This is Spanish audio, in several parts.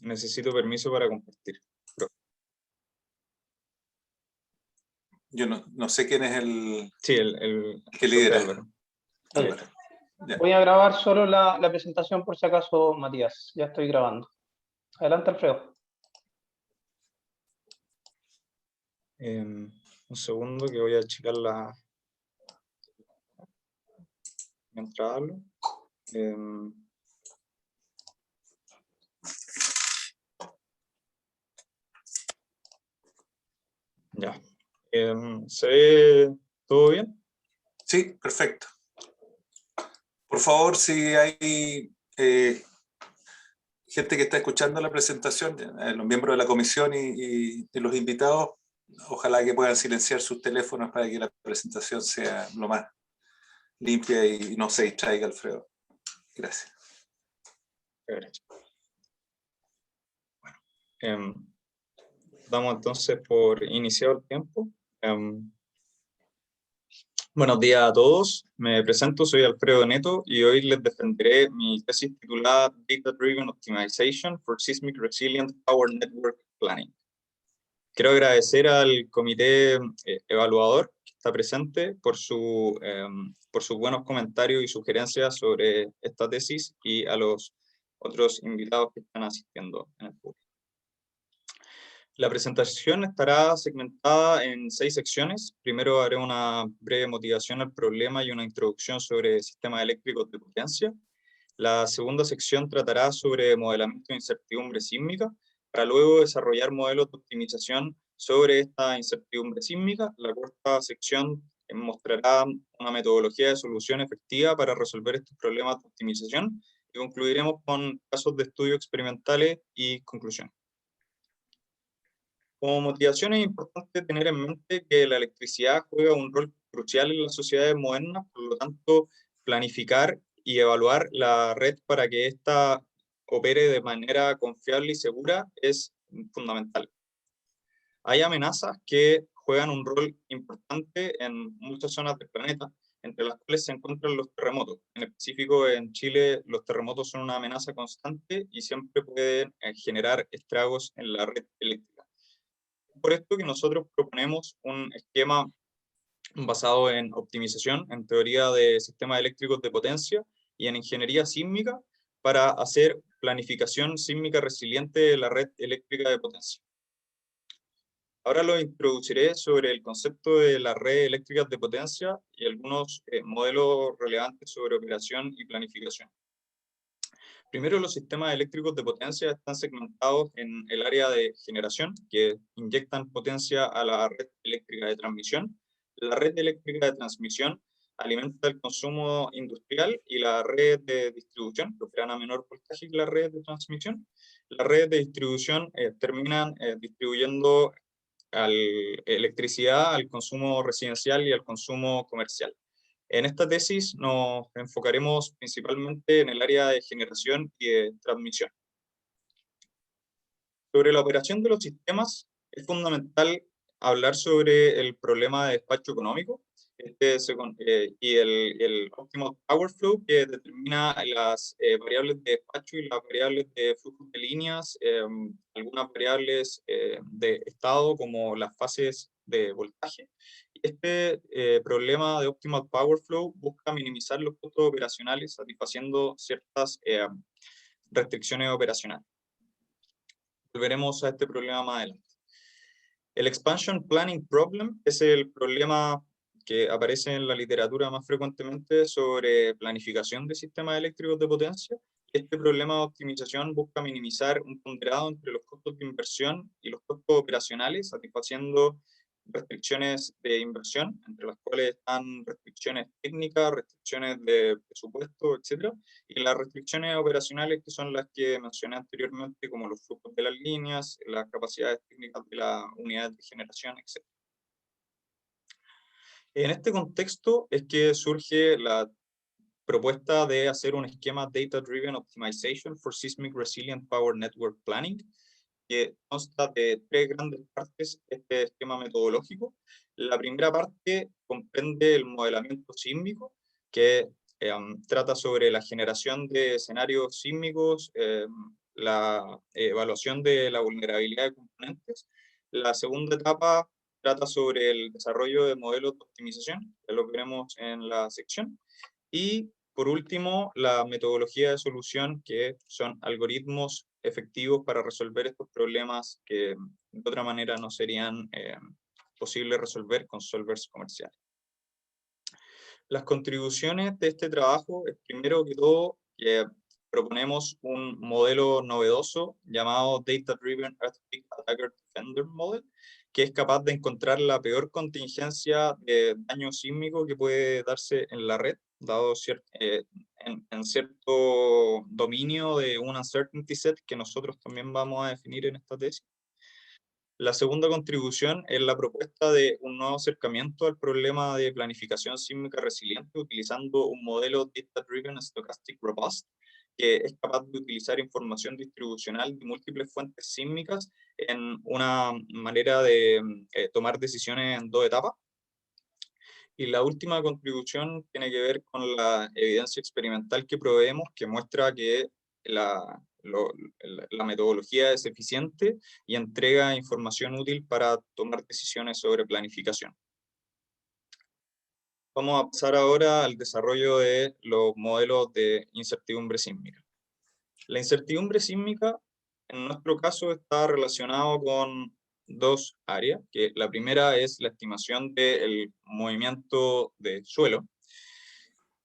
Necesito permiso para compartir. Yo no sé quién es el... Sí, el que lidera. Álvaro. Álvaro. Voy a grabar solo la presentación por si acaso, Matías. Ya estoy grabando. Adelante, Alfredo. Un segundo que voy a checar mientras hablo. Ya. ¿Se ve todo bien? Sí, perfecto. Por favor, si hay gente que está escuchando la presentación, los miembros de la comisión y los invitados, ojalá que puedan silenciar sus teléfonos para que la presentación sea lo más limpia y no se distraiga, Alfredo. Gracias. Bueno, damos entonces por iniciado el tiempo. Buenos días a todos, me presento, soy Alfredo Neto y hoy les defenderé mi tesis titulada Data Driven Optimization for Seismic Resilient Power Network Planning. Quiero agradecer al comité evaluador que está presente por sus buenos comentarios y sugerencias sobre esta tesis y a los otros invitados que están asistiendo en el público. La presentación estará segmentada en 6 secciones. Primero haré una breve motivación al problema y una introducción sobre sistemas eléctricos de potencia. La segunda sección tratará sobre modelamiento de incertidumbre sísmica, para luego desarrollar modelos de optimización sobre esta incertidumbre sísmica. La cuarta sección mostrará una metodología de solución efectiva para resolver estos problemas de optimización y concluiremos con casos de estudio experimentales y conclusiones. Como motivación es importante tener en mente que la electricidad juega un rol crucial en las sociedades modernas, por lo tanto, planificar y evaluar la red para que ésta opere de manera confiable y segura es fundamental. Hay amenazas que juegan un rol importante en muchas zonas del planeta, entre las cuales se encuentran los terremotos. En específico, en Chile, los terremotos son una amenaza constante y siempre pueden generar estragos en la red eléctrica. Por esto que nosotros proponemos un esquema basado en optimización, en teoría de sistemas eléctricos de potencia y en ingeniería sísmica para hacer planificación sísmica resiliente de la red eléctrica de potencia. Ahora lo introduciré sobre el concepto de las redes eléctricas de potencia y algunos modelos relevantes sobre operación y planificación. Primero, los sistemas eléctricos de potencia están segmentados en el área de generación, que inyectan potencia a la red eléctrica de transmisión. La red eléctrica de transmisión alimenta el consumo industrial y la red de distribución, que operan a menor voltaje que la red de transmisión. Las redes de distribución terminan distribuyendo electricidad al consumo residencial y al consumo comercial. En esta tesis nos enfocaremos principalmente en el área de generación y de transmisión. Sobre la operación de los sistemas, es fundamental hablar sobre el problema de despacho económico y el Optimal Power Flow, que determina las variables de despacho y las variables de flujo de líneas, algunas variables de estado como las fases de voltaje. Este problema de Optimal Power Flow busca minimizar los costos operacionales satisfaciendo ciertas restricciones operacionales. Volveremos a este problema más adelante. El Expansion Planning Problem es el problema que aparece en la literatura más frecuentemente sobre planificación de sistemas eléctricos de potencia. Este problema de optimización busca minimizar un ponderado entre los costos de inversión y los costos operacionales, satisfaciendo restricciones de inversión, entre las cuales están restricciones técnicas, restricciones de presupuesto, etc. Y las restricciones operacionales, que son las que mencioné anteriormente, como los flujos de las líneas, las capacidades técnicas de las unidades de generación, etc. En este contexto es que surge la propuesta de hacer un esquema Data Driven Optimization for Seismic Resilient Power Network Planning, que consta de 3 grandes partes este esquema metodológico. La primera parte comprende el modelamiento sísmico, que trata sobre la generación de escenarios sísmicos la evaluación de la vulnerabilidad de componentes. La segunda etapa trata sobre el desarrollo de modelos de optimización, que lo veremos en la sección. Y por último, la metodología de solución, que son algoritmos efectivos para resolver estos problemas que de otra manera no serían posibles resolver con solvers comerciales. Las contribuciones de este trabajo es, primero que todo, que proponemos un modelo novedoso llamado Data Driven Earthquake Attacker Defender Model, que es capaz de encontrar la peor contingencia de daño sísmico que puede darse en la red, dado en cierto dominio de un uncertainty set que nosotros también vamos a definir en esta tesis. La segunda contribución es la propuesta de un nuevo acercamiento al problema de planificación sísmica resiliente utilizando un modelo Data Driven Stochastic Robust, que es capaz de utilizar información distribucional de múltiples fuentes sísmicas en una manera de tomar decisiones en 2 etapas. Y la última contribución tiene que ver con la evidencia experimental que proveemos, que muestra que la metodología es eficiente y entrega información útil para tomar decisiones sobre planificación. Vamos a pasar ahora al desarrollo de los modelos de incertidumbre sísmica. La incertidumbre sísmica, en nuestro caso, está relacionado con 2 áreas, que la primera es la estimación del movimiento de suelo,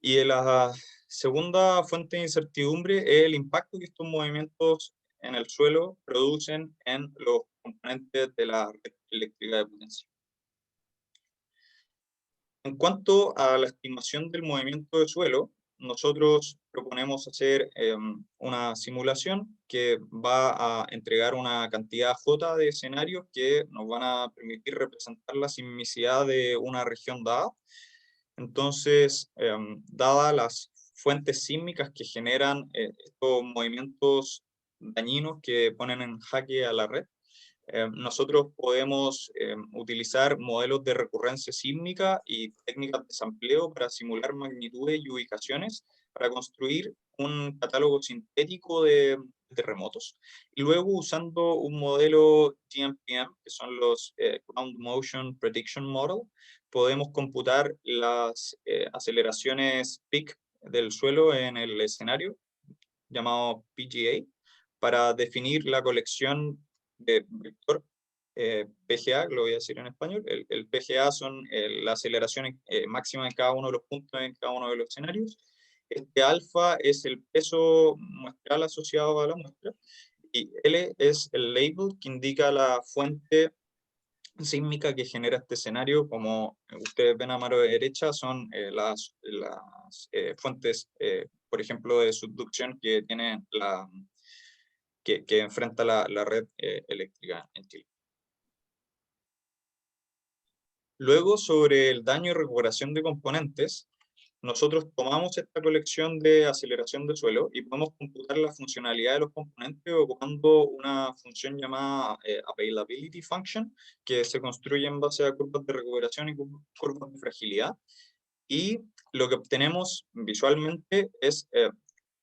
y la segunda fuente de incertidumbre es el impacto que estos movimientos en el suelo producen en los componentes de la red eléctrica de potencia. En cuanto a la estimación del movimiento de suelo, nosotros proponemos hacer una simulación que va a entregar una cantidad J de escenarios que nos van a permitir representar la sismicidad de una región dada. Entonces, dadas las fuentes sísmicas que generan estos movimientos dañinos que ponen en jaque a la red, nosotros podemos utilizar modelos de recurrencia sísmica y técnicas de sampleo para simular magnitudes y ubicaciones para construir un catálogo sintético de terremotos. Y luego, usando un modelo GMPM, que son los Ground Motion Prediction Model, podemos computar las aceleraciones peak del suelo en el escenario, llamado PGA, para definir la colección de vector PGA, lo voy a decir en español. El PGA son las aceleraciones máximas en cada uno de los puntos en cada uno de los escenarios. Este alfa es el peso muestral asociado a la muestra, y L es el label que indica la fuente sísmica que genera este escenario. Como ustedes ven a mano derecha, son las fuentes, por ejemplo, de subducción que tiene que enfrenta la red eléctrica en Chile. Luego, sobre el daño y recuperación de componentes, nosotros tomamos esta colección de aceleración de suelo y podemos computar la funcionalidad de los componentes ocupando una función llamada Availability Function, que se construye en base a curvas de recuperación y curvas de fragilidad. Y lo que obtenemos visualmente es,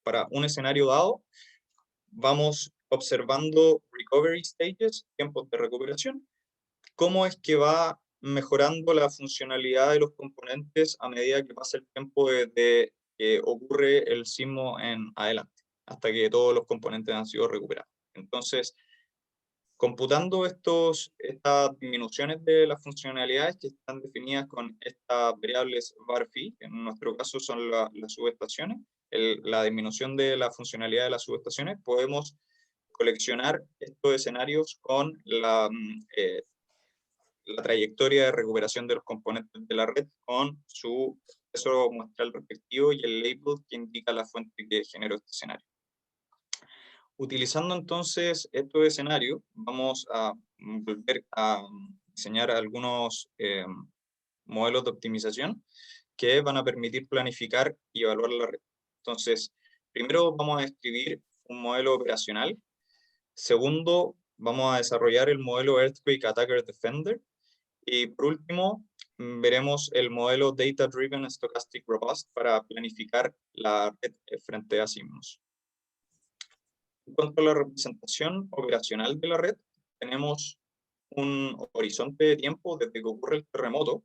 para un escenario dado, vamos observando recovery stages, tiempos de recuperación, cómo es que va mejorando la funcionalidad de los componentes a medida que pasa el tiempo desde que ocurre el sismo en adelante, hasta que todos los componentes han sido recuperados. Entonces, computando estas disminuciones de las funcionalidades que están definidas con estas variables var-phi, que en nuestro caso son las subestaciones, la disminución de la funcionalidad de las subestaciones, podemos coleccionar estos escenarios con la trayectoria de recuperación de los componentes de la red con su peso muestral respectivo y el label que indica la fuente que generó este escenario. Utilizando entonces estos escenarios, vamos a volver a diseñar algunos modelos de optimización que van a permitir planificar y evaluar la red. Entonces, primero vamos a escribir un modelo operacional. Segundo, vamos a desarrollar el modelo Earthquake Attacker Defender. Y por último, veremos el modelo Data Driven Stochastic Robust para planificar la red frente a sismos. cuanto a la representación operacional de la red, tenemos un horizonte de tiempo desde que ocurre el terremoto,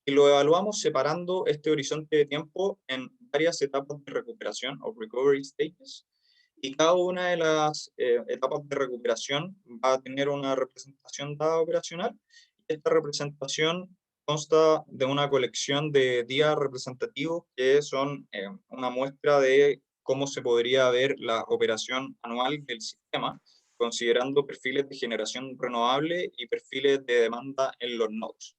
y lo evaluamos separando este horizonte de tiempo en varias etapas de recuperación o recovery stages, y cada una de las etapas de recuperación va a tener una representación dada operacional. Esta representación consta de una colección de días representativos que son una muestra de cómo se podría ver la operación anual del sistema, considerando perfiles de generación renovable y perfiles de demanda en los nodos.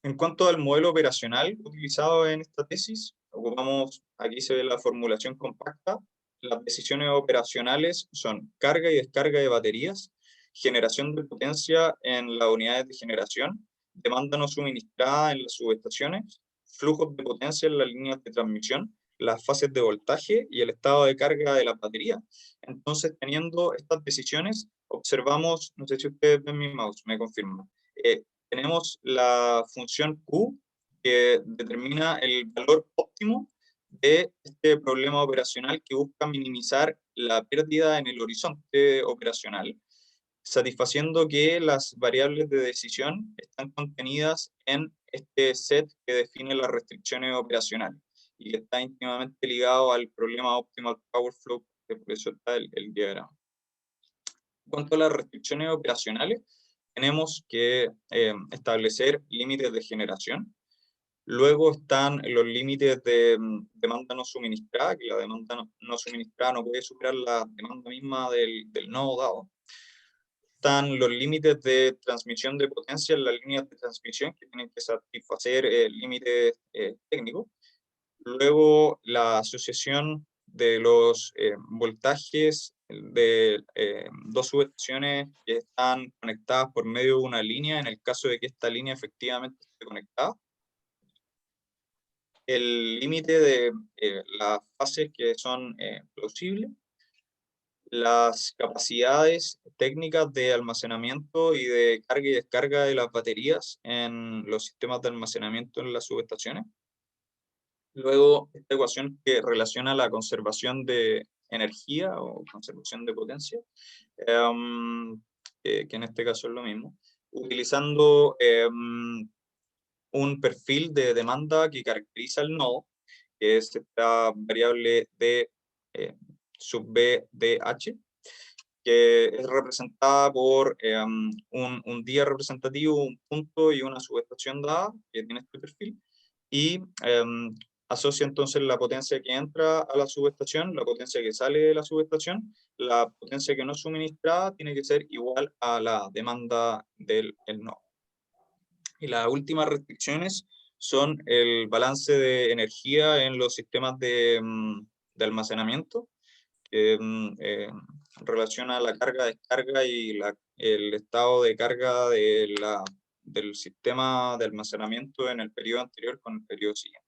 En cuanto al modelo operacional utilizado en esta tesis, ocupamos, aquí se ve la formulación compacta. Las decisiones operacionales son carga y descarga de baterías, generación de potencia en las unidades de generación, demanda no suministrada en las subestaciones, flujos de potencia en las líneas de transmisión, las fases de voltaje y el estado de carga de las baterías. Entonces, teniendo estas decisiones, observamos, no sé si ustedes ven mi mouse, me confirman, tenemos la función Q que determina el valor óptimo de este problema operacional que busca minimizar la pérdida en el horizonte operacional, satisfaciendo que las variables de decisión están contenidas en este set que define las restricciones operacionales y que está íntimamente ligado al problema Optimal Power Flow, que por eso está el diagrama. En cuanto a las restricciones operacionales, tenemos que establecer límites de generación. Luego están los límites de demanda no suministrada, que la demanda no suministrada no puede superar la demanda misma del nodo dado. Están los límites de transmisión de potencia en las líneas de transmisión, que tienen que satisfacer límites técnicos. Luego la asociación de los voltajes de dos subestaciones que están conectadas por medio de una línea, en el caso de que esta línea efectivamente esté conectada. El límite de las fases que son plausibles, las capacidades técnicas de almacenamiento y de carga y descarga de las baterías en los sistemas de almacenamiento en las subestaciones. Luego, esta ecuación que relaciona la conservación de energía o conservación de potencia, que en este caso es lo mismo, utilizando un perfil de demanda que caracteriza el nodo, que es esta variable de sub b de h, que es representada por un día representativo, un punto y una subestación dada, que tiene este perfil, y asocia entonces la potencia que entra a la subestación, la potencia que sale de la subestación, la potencia que no es suministrada tiene que ser igual a la demanda del nodo. Y las últimas restricciones son el balance de energía en los sistemas de almacenamiento, que relaciona la carga-descarga y el estado de carga del sistema de almacenamiento en el periodo anterior con el periodo siguiente.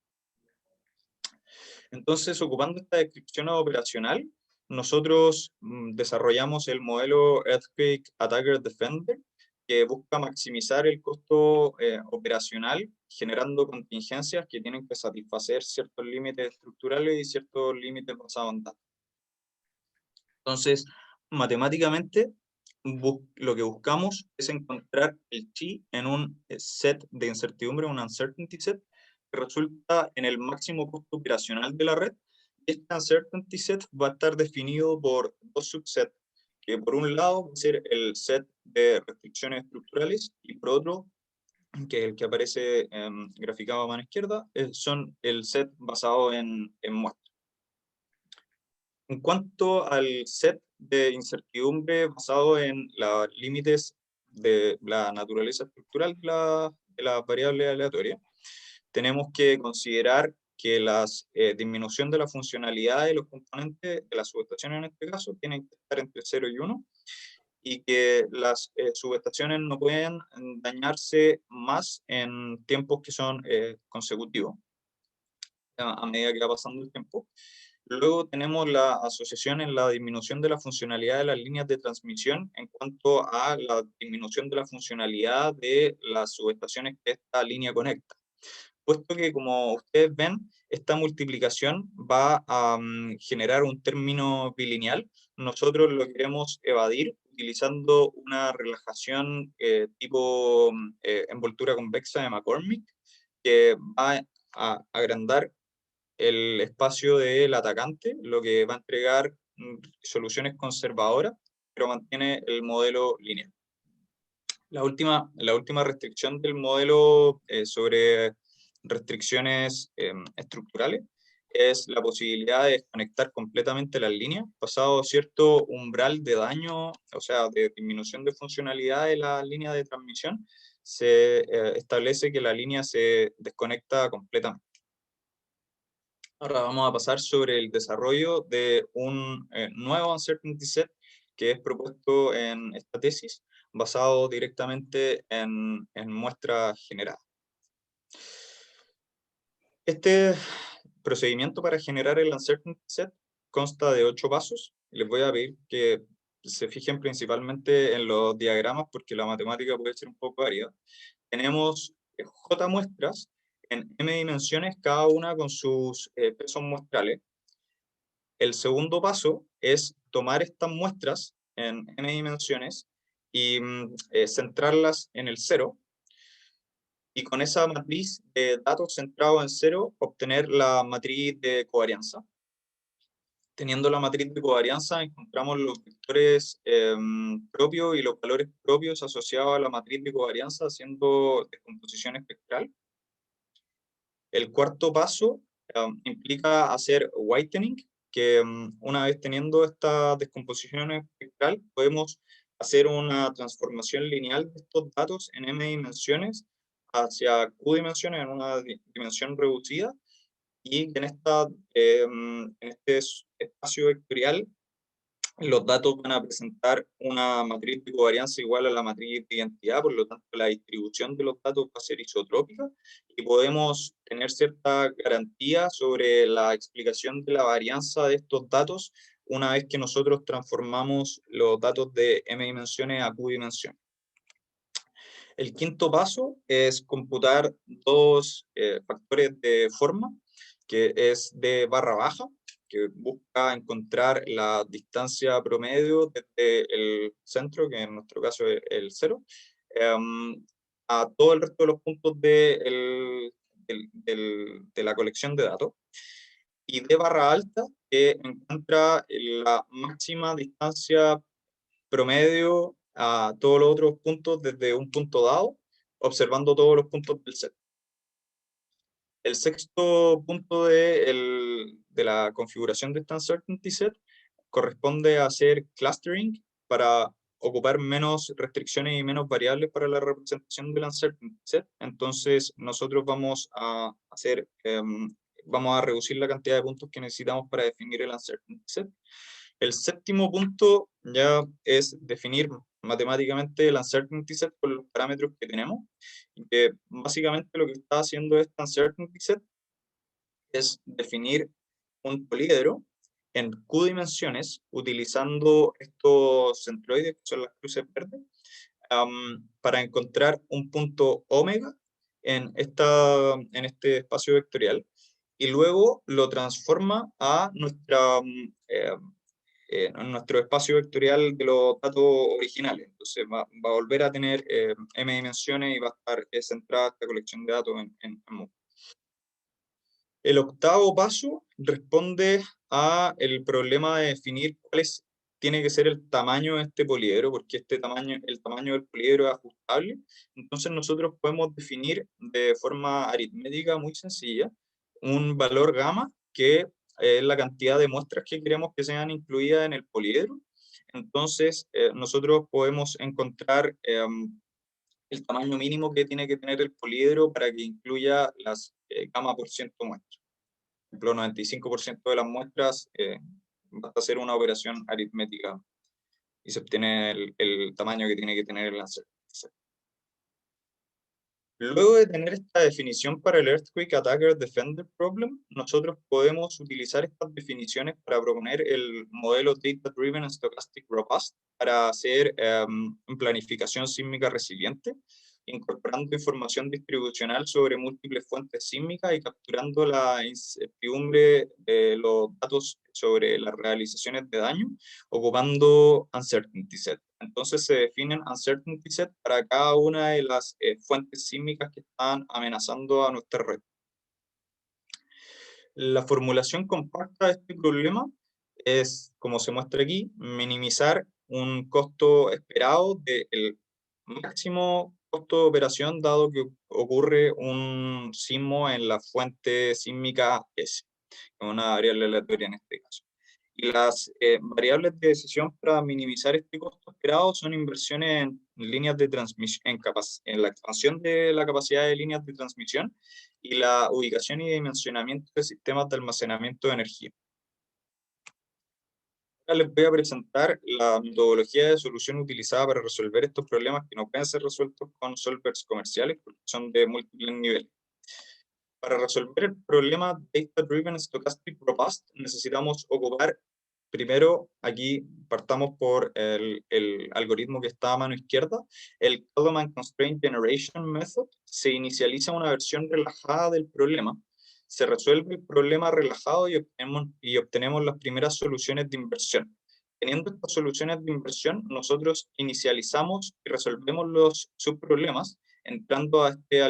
Entonces, ocupando esta descripción operacional, nosotros desarrollamos el modelo Earthquake Attacker Defender, que busca maximizar el costo operacional, generando contingencias que tienen que satisfacer ciertos límites estructurales y ciertos límites basados en datos. Entonces, matemáticamente, lo que buscamos es encontrar el chi en un set de incertidumbre, un uncertainty set, que resulta en el máximo costo operacional de la red. Este uncertainty set va a estar definido por dos subsets, que por un lado va a ser el set de restricciones estructurales y por otro, que es el que aparece graficado a mano izquierda, son el set basado en muestras. En cuanto al set de incertidumbre basado en los límites de la naturaleza estructural de la variable aleatoria, tenemos que considerar que la disminución de la funcionalidad de los componentes de la subestación en este caso tienen que estar entre 0 y 1, y que las subestaciones no pueden dañarse más en tiempos que son consecutivos a medida que va pasando el tiempo. Luego tenemos la asociación en la disminución de la funcionalidad de las líneas de transmisión en cuanto a la disminución de la funcionalidad de las subestaciones que esta línea conecta. puesto que, como ustedes ven, esta multiplicación va a generar un término bilineal. Nosotros lo queremos evadir utilizando una relajación tipo envoltura convexa de McCormick, que va a agrandar el espacio del atacante, lo que va a entregar soluciones conservadoras, pero mantiene el modelo lineal. La última restricción del modelo sobre restricciones estructurales es la posibilidad de desconectar completamente las líneas, pasado cierto umbral de daño, o sea, de disminución de funcionalidad de la línea de transmisión, se establece que la línea se desconecta completamente. Ahora vamos a pasar sobre el desarrollo de un nuevo uncertainty set que es propuesto en esta tesis, basado directamente en muestras generadas. Este procedimiento para generar el uncertainty set consta de 8 pasos. Les voy a pedir que se fijen principalmente en los diagramas porque la matemática puede ser un poco variada. Tenemos J muestras en m dimensiones, cada una con sus pesos muestrales. El segundo paso es tomar estas muestras en n dimensiones y centrarlas en el cero, y con esa matriz de datos centrados en cero, obtener la matriz de covarianza. Teniendo la matriz de covarianza, encontramos los vectores propios y los valores propios asociados a la matriz de covarianza haciendo descomposición espectral. El cuarto paso implica hacer whitening, que una vez teniendo esta descomposición espectral, podemos hacer una transformación lineal de estos datos en m dimensiones hacia q dimensiones en una dimensión reducida, y en este espacio vectorial los datos van a presentar una matriz de covarianza igual a la matriz de identidad, por lo tanto la distribución de los datos va a ser isotrópica y podemos tener cierta garantía sobre la explicación de la varianza de estos datos una vez que nosotros transformamos los datos de m dimensiones a q dimensiones. El quinto paso es computar dos factores de forma, que es d barra baja, que busca encontrar la distancia promedio desde el centro, que en nuestro caso es el 0, a todo el resto de los puntos de la colección de datos. Y d barra alta, que encuentra la máxima distancia promedio a todos los otros puntos desde un punto dado, observando todos los puntos del set. El sexto punto de la configuración de esta uncertainty set corresponde a hacer clustering para ocupar menos restricciones y menos variables para la representación del uncertainty set. Entonces nosotros vamos a reducir la cantidad de puntos que necesitamos para definir el uncertainty set. El séptimo punto ya es definir matemáticamente el uncertainty set con los parámetros que tenemos. Que básicamente lo que está haciendo esta uncertainty set es definir un poliedro en q dimensiones utilizando estos centroides, que son las cruces verdes, para encontrar un punto omega en este espacio vectorial, y luego lo transforma a nuestro espacio vectorial de los datos originales. Entonces va a volver a tener m dimensiones y va a estar centrada esta colección de datos en MU. El octavo paso responde a el problema de definir tiene que ser el tamaño de este poliedro, porque el tamaño del poliedro es ajustable. Entonces nosotros podemos definir de forma aritmética muy sencilla un valor gamma, que es la cantidad de muestras que queremos que sean incluidas en el poliedro. Entonces nosotros podemos encontrar el tamaño mínimo que tiene que tener el poliedro para que incluya las gamma por ciento muestras. Por ejemplo, 95% de las muestras basta hacer una operación aritmética y se obtiene el tamaño que tiene que tener el uncertainty set. Luego de tener esta definición para el Earthquake Attacker Defender Problem, nosotros podemos utilizar estas definiciones para proponer el modelo Data Driven Stochastic Robust para hacer planificación sísmica resiliente. incorporando información distribucional sobre múltiples fuentes sísmicas y capturando la incertidumbre de los datos sobre las realizaciones de daño, ocupando uncertainty set. Entonces se definen uncertainty set para cada una de las fuentes sísmicas que están amenazando a nuestra red. La formulación compacta de este problema es, como se muestra aquí, minimizar un costo esperado del máximo costo de operación dado que ocurre un sismo en la fuente sísmica S, una variable aleatoria en este caso. Y las variables de decisión para minimizar este costo esperado son inversiones en líneas de transmisión, en la expansión de la capacidad de líneas de transmisión y la ubicación y dimensionamiento de sistemas de almacenamiento de energía. Ahora les voy a presentar la metodología de solución utilizada para resolver estos problemas que no pueden ser resueltos con solvers comerciales porque son de múltiples niveles. Para resolver el problema Data Driven Stochastic Robust necesitamos ocupar, primero, aquí partamos por el algoritmo que está a mano izquierda, el Kalman Constraint Generation Method. Se inicializa una versión relajada del problema, se resuelve el problema relajado y obtenemos las primeras soluciones de inversión. Teniendo estas soluciones de inversión, nosotros inicializamos y resolvemos los subproblemas entrando a este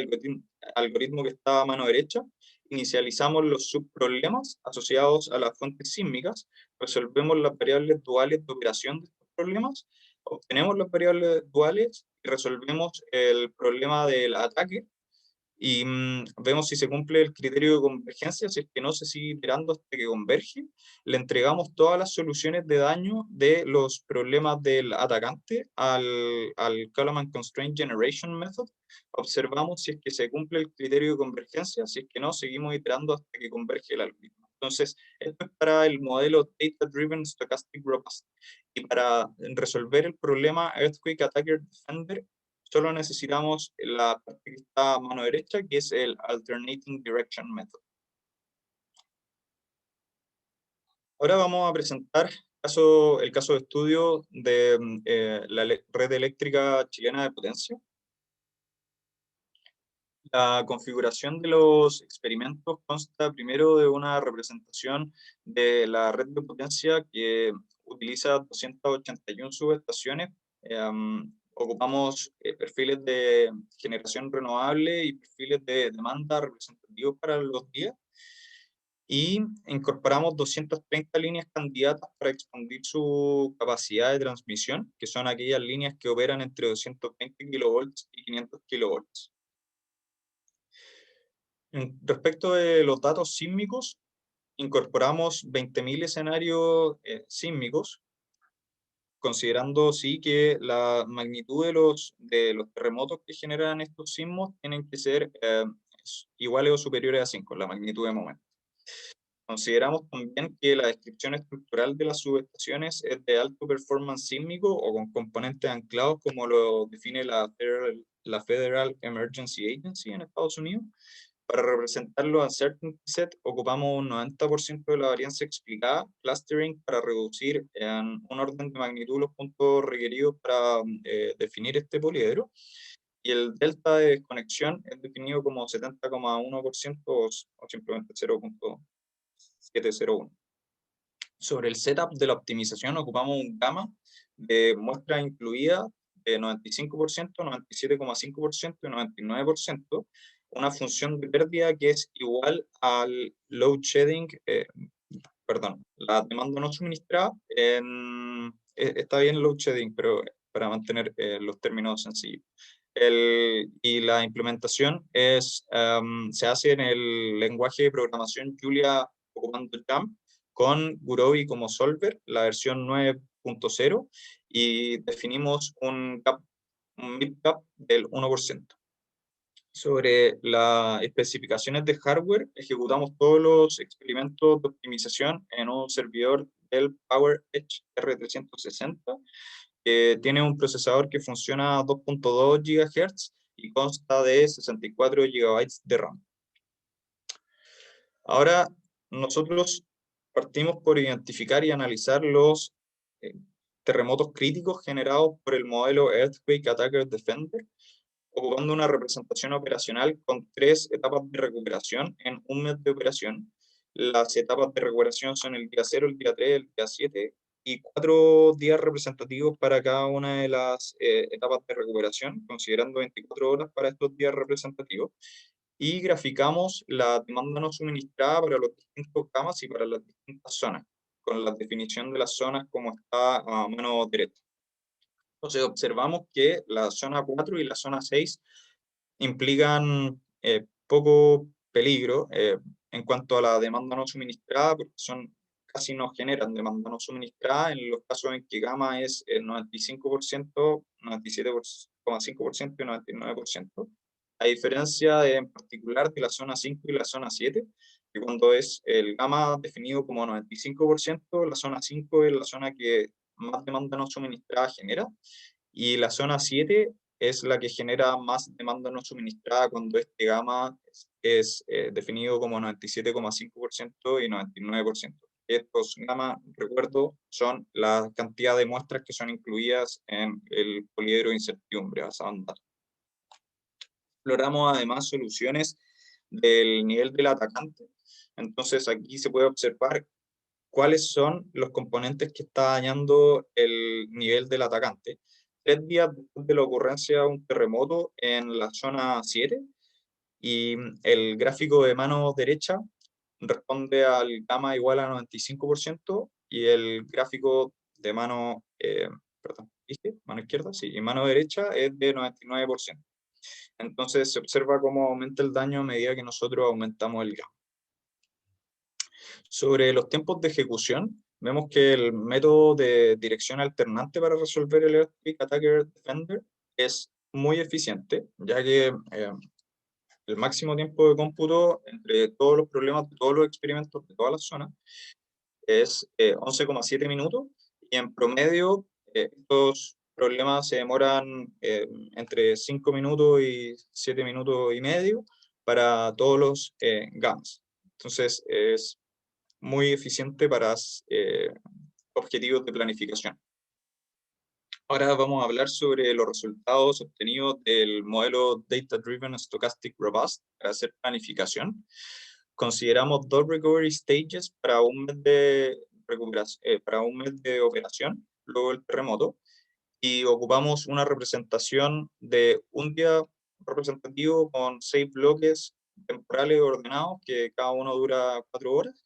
algoritmo que está a mano derecha. Inicializamos los subproblemas asociados a las fuentes sísmicas, resolvemos las variables duales de operación de estos problemas, obtenemos las variables duales y resolvemos el problema del ataque y vemos si se cumple el criterio de convergencia. Si es que no, se sigue iterando hasta que converge. Le entregamos todas las soluciones de daño de los problemas del atacante al Kalman Constraint Generation Method. Observamos si es que se cumple el criterio de convergencia. Si es que no, seguimos iterando hasta que converge el algoritmo. Entonces, esto es para el modelo Data Driven Stochastic Robust. Y para resolver el problema Earthquake Attacker Defender, solo necesitamos la parte que está a mano derecha, que es el Alternating Direction Method. Ahora vamos a presentar el caso de estudio de la red eléctrica chilena de potencia. La configuración de los experimentos consta primero de una representación de la red de potencia que utiliza 281 subestaciones. Ocupamos perfiles de generación renovable y perfiles de demanda representativos para los días. Y incorporamos 230 líneas candidatas para expandir su capacidad de transmisión, que son aquellas líneas que operan entre 220 kilovolts y 500 kilovolts. Respecto de los datos sísmicos, incorporamos 20.000 escenarios sísmicos, considerando sí que la magnitud de los terremotos que generan estos sismos tienen que ser iguales o superiores a 5, la magnitud de momento. Consideramos también que la descripción estructural de las subestaciones es de alto performance sísmico o con componentes anclados como lo define la Federal Emergency Agency en Estados Unidos. Para representar los uncertainty set ocupamos un 90% de la varianza explicada, clustering para reducir en un orden de magnitud los puntos requeridos para definir este poliedro, y el delta de desconexión es definido como 70,1% o simplemente 0.701. Sobre el setup de la optimización ocupamos un gamma de muestra incluida de 95%, 97,5% y 99%, una función de pérdida que es igual al load shedding, la demanda no suministrada, está bien load shedding, pero para mantener los términos sencillos. Y la implementación se hace en el lenguaje de programación Julia ocupando JAM, con Gurobi como solver, la versión 9.0, y definimos un mid-gap del 1%. Sobre las especificaciones de hardware, ejecutamos todos los experimentos de optimización en un servidor del PowerEdge R360, que tiene un procesador que funciona a 2.2 GHz y consta de 64 GB de RAM. Ahora, nosotros partimos por identificar y analizar los terremotos críticos generados por el modelo Earthquake Attacker Defender, ocupando una representación operacional con 3 etapas de recuperación en un mes de operación. Las etapas de recuperación son el día 0, el día 3, el día 7, y 4 días representativos para cada una de las etapas de recuperación, considerando 24 horas para estos días representativos. Y graficamos la demanda no suministrada para los distintos gamas y para las distintas zonas, con la definición de las zonas como está a mano derecha. Entonces observamos que la zona 4 y la zona 6 implican poco peligro en cuanto a la demanda no suministrada, porque casi no generan demanda no suministrada en los casos en que gamma es el 95%, 97,5% y 99%. A diferencia en particular de la zona 5 y la zona 7, que cuando es el gamma definido como 95%, la zona 5 es la zona que más demanda no suministrada genera, y la zona 7 es la que genera más demanda no suministrada cuando este gamma es definido como 97,5% y 99%. Estos gamma, recuerdo, son la cantidad de muestras que son incluidas en el poliedro de incertidumbre basado en datos. Exploramos además soluciones del nivel del atacante. Entonces aquí se puede observar cuáles son los componentes que está dañando el nivel del atacante. 3 días después de la ocurrencia de un terremoto en la zona 7, y el gráfico de mano derecha responde al gamma igual a 95%, y el gráfico de mano, mano izquierda, sí, y mano derecha es de 99%. Entonces se observa cómo aumenta el daño a medida que nosotros aumentamos el gamma. Sobre los tiempos de ejecución, vemos que el método de dirección alternante para resolver el Earthquake Attacker Defender es muy eficiente, ya que el máximo tiempo de cómputo entre todos los problemas de todos los experimentos de todas las zonas es 11,7 minutos, y en promedio estos problemas se demoran entre 5 minutos y 7 minutos y medio para todos los gammas. Entonces es muy eficiente para objetivos de planificación. Ahora vamos a hablar sobre los resultados obtenidos del modelo Data Driven Stochastic Robust para hacer planificación. Consideramos 2 recovery stages para un mes de recuperación, para un mes de operación luego del terremoto, y ocupamos una representación de un día representativo con 6 bloques temporales ordenados, que cada uno dura 4 horas,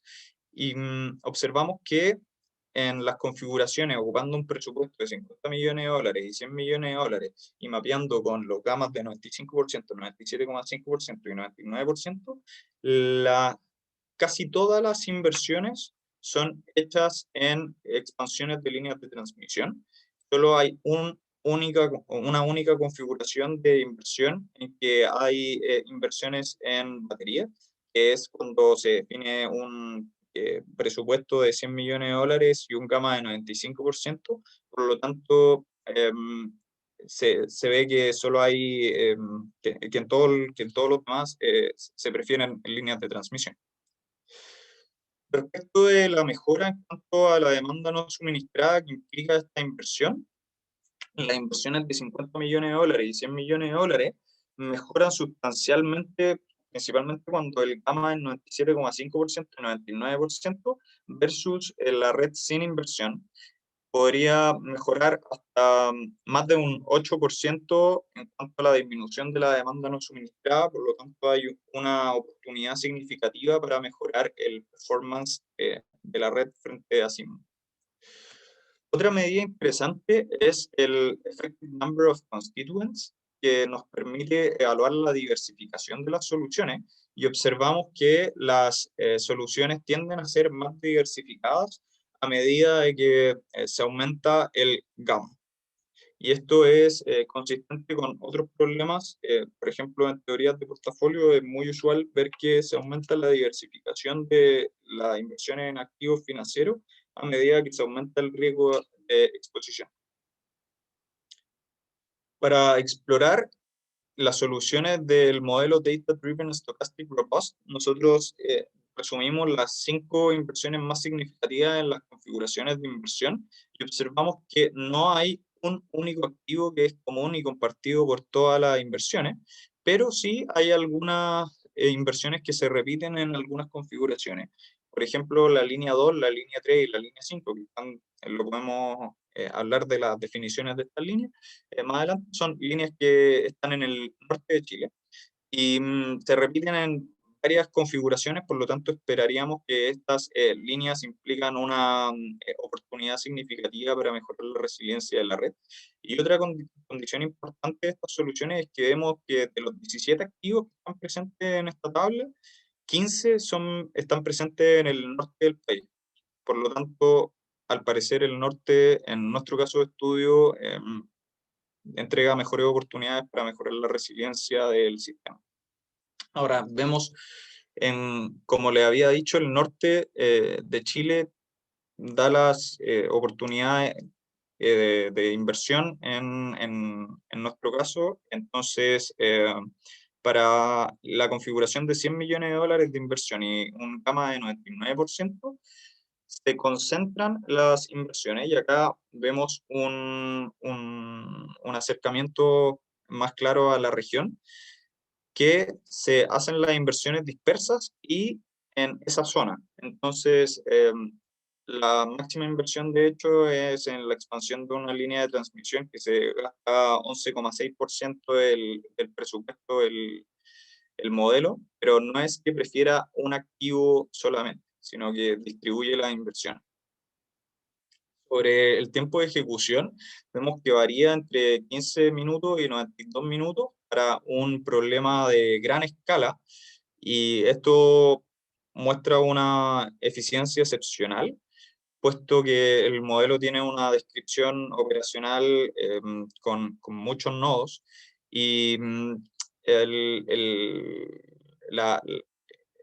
y observamos que en las configuraciones, ocupando un presupuesto de 50 millones de dólares y 100 millones de dólares, y mapeando con los gamas de 95%, 97,5% y 99%, casi todas las inversiones son hechas en expansiones de líneas de transmisión. Solo hay una única configuración de inversión en que hay inversiones en batería, que es cuando se define un presupuesto de 100 millones de dólares y un gamma de 95%, por lo tanto se ve que solo hay, que en todos los demás se prefieren líneas de transmisión. Respecto de la mejora en cuanto a la demanda no suministrada que implica esta inversión, las inversiones de 50 millones de dólares y 100 millones de dólares mejoran sustancialmente, principalmente cuando el gamma es 97,5% y 99%, versus la red sin inversión. Podría mejorar hasta más de un 8% en cuanto a la disminución de la demanda no suministrada, por lo tanto hay una oportunidad significativa para mejorar el performance de la red frente a sí mismo. Otra medida interesante es el Effective Number of Constituents, que nos permite evaluar la diversificación de las soluciones, y observamos que las soluciones tienden a ser más diversificadas a medida de que se aumenta el gamma. Y esto es consistente con otros problemas. Por ejemplo, en teorías de portafolio es muy usual ver que se aumenta la diversificación de las inversiones en activos financieros a medida que se aumenta el riesgo de exposición. Para explorar las soluciones del modelo Data Driven Stochastic Robust, nosotros resumimos las 5 inversiones más significativas en las configuraciones de inversión, y observamos que no hay un único activo que es común y compartido por todas las inversiones, pero sí hay algunas inversiones que se repiten en algunas configuraciones. Por ejemplo, la línea 2, la línea 3 y la línea 5, que lo podemos hablar de las definiciones de estas líneas más adelante, son líneas que están en el norte de Chile y se repiten en varias configuraciones, por lo tanto esperaríamos que estas líneas implican una oportunidad significativa para mejorar la resiliencia de la red. Y otra condición importante de estas soluciones es que vemos que de los 17 activos que están presentes en esta tabla, 15 están presentes en el norte del país. Por lo tanto, al parecer el norte, en nuestro caso de estudio, entrega mejores oportunidades para mejorar la resiliencia del sistema. Ahora, vemos, como le había dicho, el norte de Chile da las oportunidades de inversión en nuestro caso. Entonces, para la configuración de 100 millones de dólares de inversión y un gama de 99%, se concentran las inversiones y acá vemos un acercamiento más claro a la región, que se hacen las inversiones dispersas y en esa zona. Entonces, la máxima inversión, de hecho, es en la expansión de una línea de transmisión que se gasta 11,6% del presupuesto el modelo, pero no es que prefiera un activo solamente, sino que distribuye la inversión. Sobre el tiempo de ejecución, vemos que varía entre 15 minutos y 92 minutos para un problema de gran escala, y esto muestra una eficiencia excepcional, puesto que el modelo tiene una descripción operacional con muchos nodos, y el, el- la-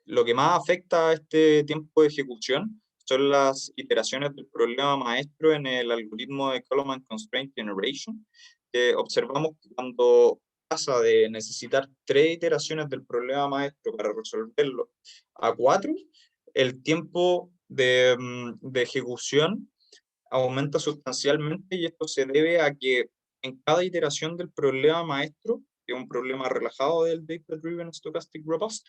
lo que más afecta a este tiempo de ejecución son las iteraciones del problema maestro en el algoritmo de Coleman Constraint Generation, que observamos que cuando pasa de necesitar 3 iteraciones del problema maestro para resolverlo a 4, el tiempo de ejecución aumenta sustancialmente, y esto se debe a que en cada iteración del problema maestro, que es un problema relajado del Data Driven Stochastic Robust,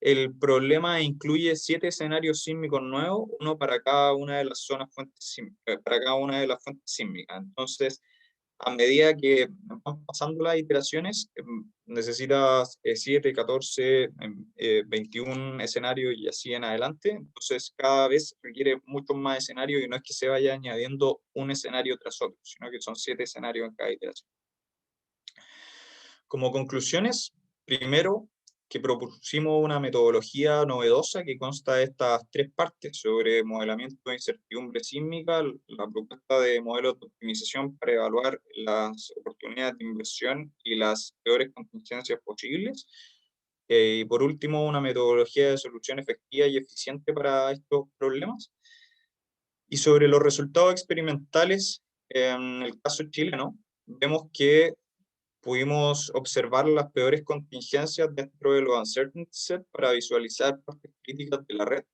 el problema incluye 7 escenarios sísmicos nuevos, uno para cada una de las zonas para cada una de las fuentes sísmicas. Entonces, a medida que van pasando las iteraciones, necesitas 7, 14, 21 escenarios y así en adelante. Entonces, cada vez requiere muchos más escenarios, y no es que se vaya añadiendo un escenario tras otro, sino que son 7 escenarios en cada iteración. Como conclusiones, primero, que propusimos una metodología novedosa que consta de estas 3 partes sobre modelamiento de incertidumbre sísmica, la propuesta de modelos de optimización para evaluar las oportunidades de inversión y las peores contingencias posibles, y por último, una metodología de solución efectiva y eficiente para estos problemas. Y sobre los resultados experimentales, en el caso chileno, vemos que pudimos observar las peores contingencias dentro de los uncertainty set para visualizar partes críticas de la red.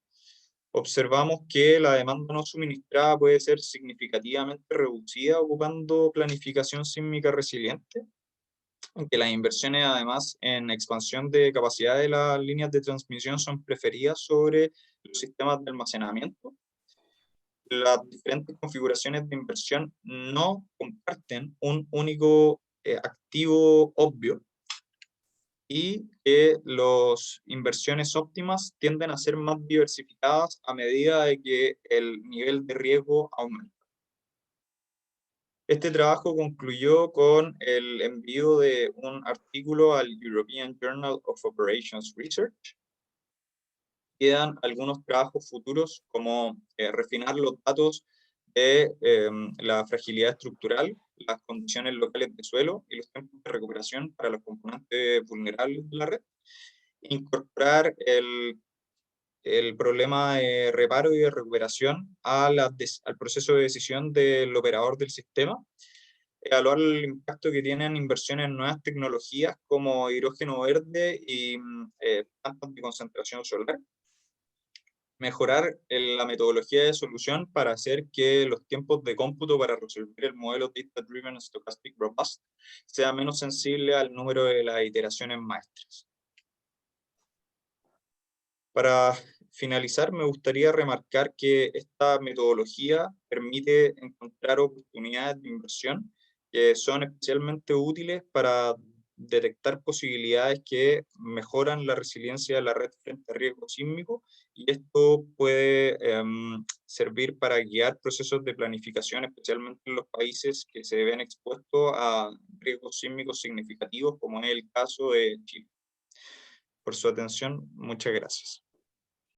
Observamos que la demanda no suministrada puede ser significativamente reducida ocupando planificación sísmica resiliente, aunque las inversiones además en expansión de capacidad de las líneas de transmisión son preferidas sobre los sistemas de almacenamiento. Las diferentes configuraciones de inversión no comparten un único activo obvio, y que las inversiones óptimas tienden a ser más diversificadas a medida de que el nivel de riesgo aumenta. Este trabajo concluyó con el envío de un artículo al European Journal of Operations Research. Quedan algunos trabajos futuros, como refinar los datos de la fragilidad estructural, las condiciones locales de suelo y los tiempos de recuperación para los componentes vulnerables de la red, incorporar el problema de reparo y de recuperación al proceso de decisión del operador del sistema, evaluar el impacto que tienen inversiones en nuevas tecnologías como hidrógeno verde y plantas de concentración solar, mejorar la metodología de solución para hacer que los tiempos de cómputo para resolver el modelo Data Driven Stochastic Robust sea menos sensible al número de las iteraciones maestras. Para finalizar, me gustaría remarcar que esta metodología permite encontrar oportunidades de inversión que son especialmente útiles para detectar posibilidades que mejoran la resiliencia de la red frente a riesgo sísmico, y esto puede servir para guiar procesos de planificación, especialmente en los países que se ven expuestos a riesgos sísmicos significativos, como es el caso de Chile. Por su atención, muchas gracias.